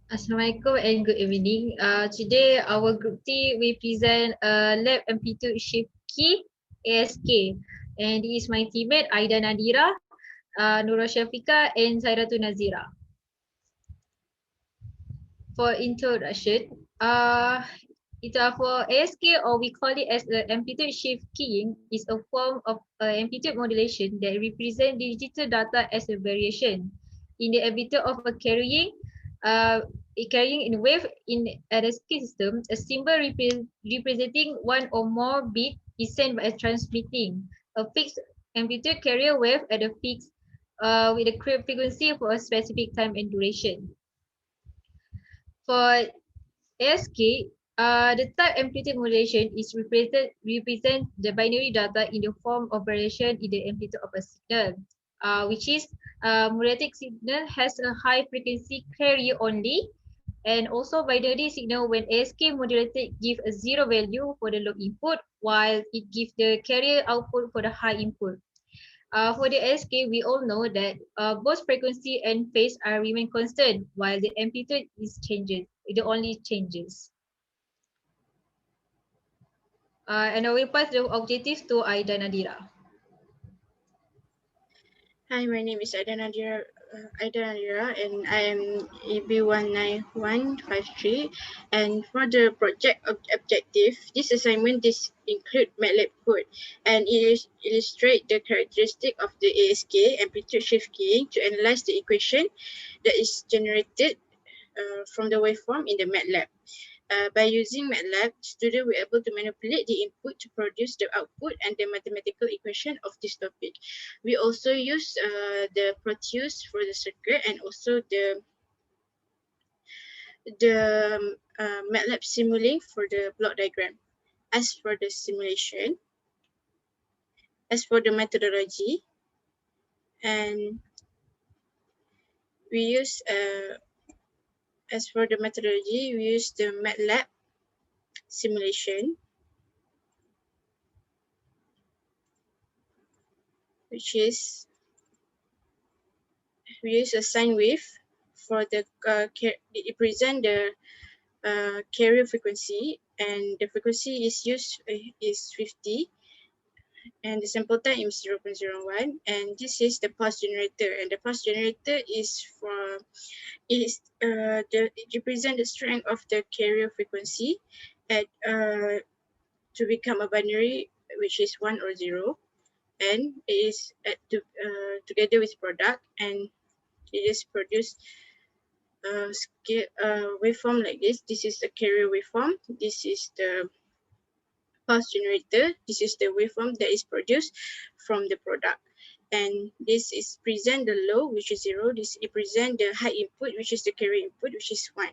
Assalamualaikum and good evening. Today our group T we present Lab Amplitude Shift Key ASK, and this is my teammate Aida Nadhirah, Nurul Syafiqah and Saidatul Nazira. For introduction, for ASK, or we call it as the amplitude shift keying, is a form of amplitude modulation that represents digital data as a variation in the amplitude of a carrying in wave in ASK system. A symbol representing one or more bit is sent by transmitting a fixed amplitude carrier wave at a fixed with a frequency for a specific time and duration. For ASK, the type amplitude modulation is represent the binary data in the form of variation in the amplitude of a signal, which is monotic signal has a high frequency carrier only, and also binary signal when ASK modulated give a zero value for the low input, while it gives the carrier output for the high input. For the ASK, we all know that both frequency and phase are remain constant, while the amplitude is changes. It only changes. And I will pass the objectives to Aida Nadhirah. Hi, my name is Aida Nadhirah, and I am EB19153. And for the project objective, this assignment include Matlab code, and it illustrate the characteristic of the ASK amplitude shift keying to analyze the equation that is generated from the waveform in the Matlab. By using Matlab, students were able to manipulate the input to produce the output and the mathematical equation of this topic. We also use the Proteus for the circuit and also the Matlab Simulation for the block diagram. As for the simulation, as for the methodology, and we use as for the methodology, we use the Matlab Simulation, which is we use a sine wave for the it present the carrier frequency, and the frequency is used is 50, and the sample time is 0.01, and this is the pulse generator, and the pulse generator is it represent the strength of the carrier frequency at to become a binary, which is 1 or 0, and it is together with product, and it is produced waveform like this. This is the carrier waveform. This is the pulse generator. This is the waveform that is produced from the product. And this is present the low, which is 0. This represent the high input, which is the carrier input, which is 1.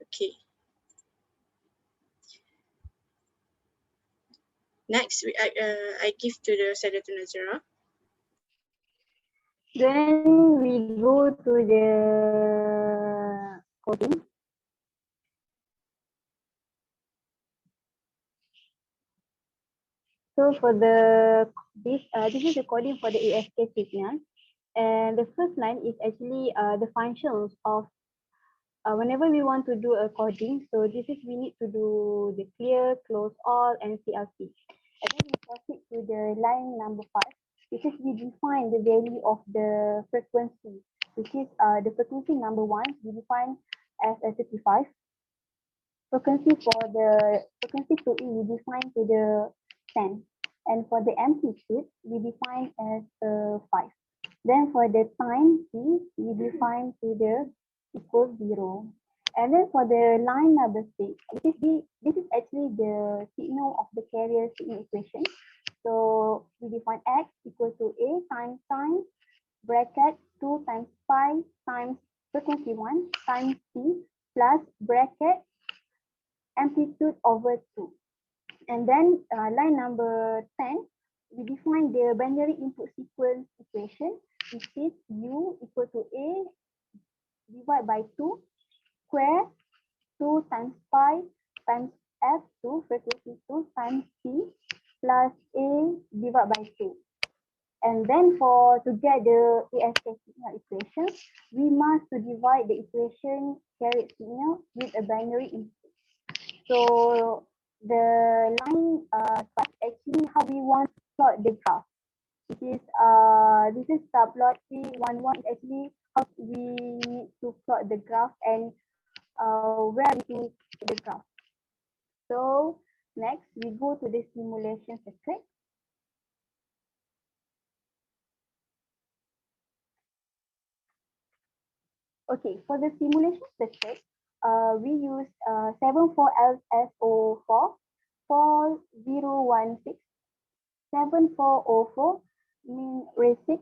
Okay. Next, I give to the Saidatul Nazira. Then we go to the coding. So for this is the coding for the ASK signal, and the first line is actually the functions of whenever we want to do a coding. So this is we need to do the clear, close all, and CLC. And then we proceed to the line number 5. This is we define the value of the frequency, which is the frequency number 1 we define as a 35. Frequency for the frequency 2E we define to the 10, and for the amplitude we define as 5. Then for the time T we define to the equals 0. And then for the line number 6, this is actually the signal of the carrier signal equation. So we define x equal to a times time bracket 2 times pi times frequency 1 times t plus bracket amplitude over 2. And then line number 10, we define the binary input sequence equation, which is u equal to a divided by 2 square 2 times pi times f2 frequency 2 times t plus a divided by 2. And And then to get the ASK signal equation, we must to divide the equation carried signal with a binary input. So the line actually how we want to plot the graph. This is subplot 311 is actually how we need to plot the graph and where we can the graph. So next we go to the simulation circuit. Okay, for the simulation circuit, we use 74LSO4 4016 7404 mean RACIC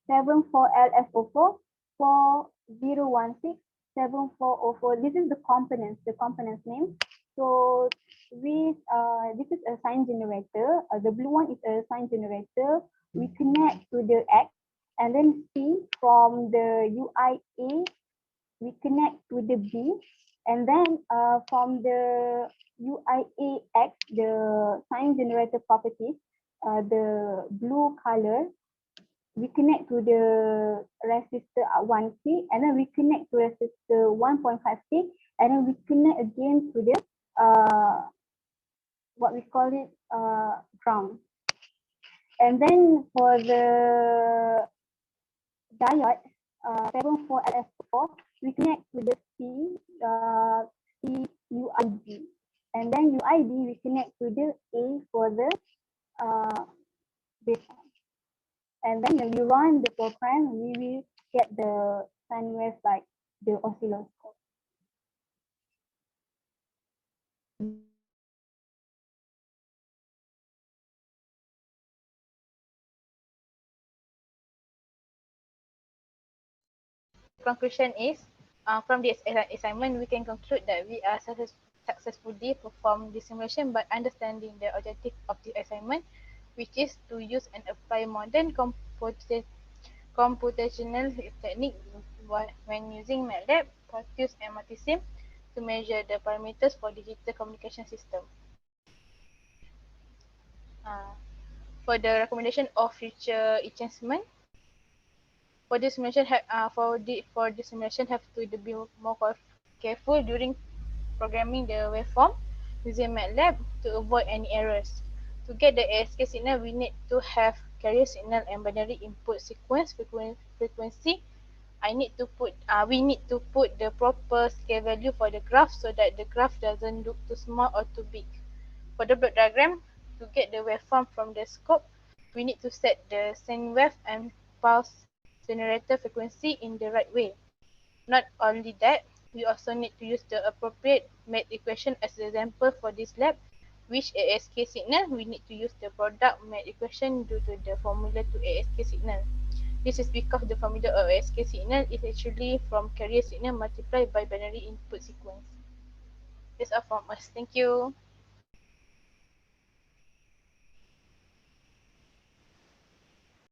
74LSO4 4016 7404. This is the components name. So this is a sign generator. The blue one is a sign generator. We connect to the X, and then C from the UIA we connect to the B, and then from the UIAX, the sign generator properties, the blue color, we connect to the resistor 1K, and then we connect to resistor 1.5K, and then we connect again to the what we call it ground. And then for the diode 74LS4, we connect to the CUID, and then UID we connect to the A for the beta. And then when we run the program, we will get the sine wave like the oscilloscope. Conclusion is, from this assignment, we can conclude that we are successfully performed the simulation by understanding the objective of the assignment, which is to use and apply modern computational technique when using Matlab, Proteus, and Multisim to measure the parameters for digital communication system. For the recommendation of future enhancement, for this simulation have to be more careful during programming the waveform using Matlab to avoid any errors. To get the ASK signal, we need to have carrier signal and binary input sequence frequency. We need to put the proper scale value for the graph so that the graph doesn't look too small or too big. For the block diagram, to get the waveform from the scope, we need to set the sine wave and pulse generator frequency in the right way. Not only that, we also need to use the appropriate math equation as an example for this lab. Which ASK signal, we need to use the product math equation due to the formula to ASK signal. This is because the formula of ASK signal is actually from carrier signal multiplied by binary input sequence. That's all from us. Thank you.